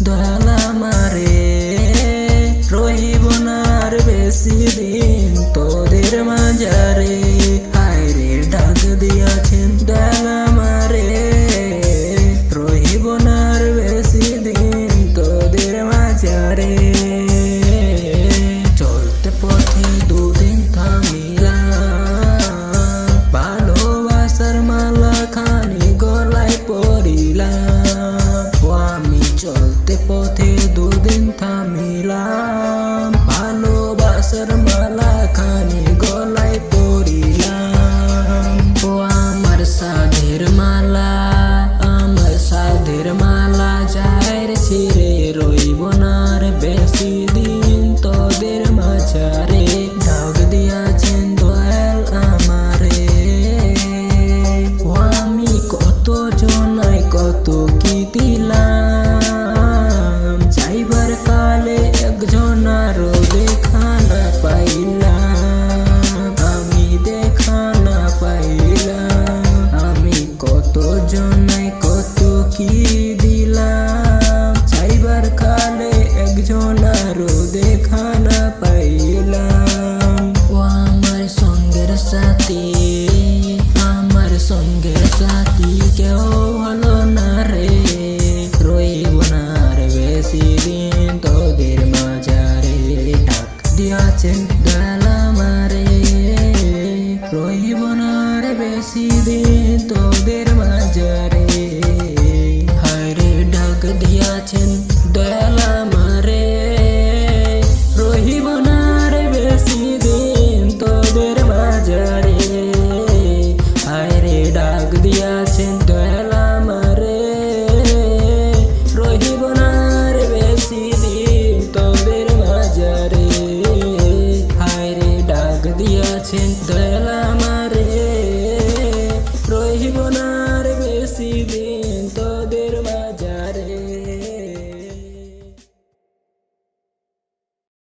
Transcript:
দয়াল আমারে রহিব না আর বেশি দিন তোদের মাঝারে। হায়রে ডাক দিয়াছেন দয়াল আমারে রহিব না আর বেশি দিন তোদের মাঝারে। চলতে পথে দুদিন থামিলাম, ভালোবাসার মালা খানি গলায় পরিলাম। ও আমি চলতে পথে দুদিন থামিলাম, ভালোবাসার মালা খানি গলায় পরিলাম। ও আমার সাধের মালা, আমার সাধের মালা যায় ছিঁড়ে রইব না আর বেশি দিন তোদের মাঝারে। ডাক দিয়াছেন দয়াল আমারে। ও আমি কত জনায় কত কি দিলাম, যাইবার কালে একজনারও দেখা না পাইলাম। আমি দেখা না পাইলাম, আমি কত জনায় কত কি দিলাম, যাইবার কালে একজনারও দেখা না পাইলাম। ও আমার সঙ্গের সাথী, আমার সঙ্গের সাথী কেউ হলো না রে, রইব না আর বেশি দিন তোদের মাঝারে। ডাক দিয়াছেন দয়াল আমারে রইব না আর বেশি দিন তোদের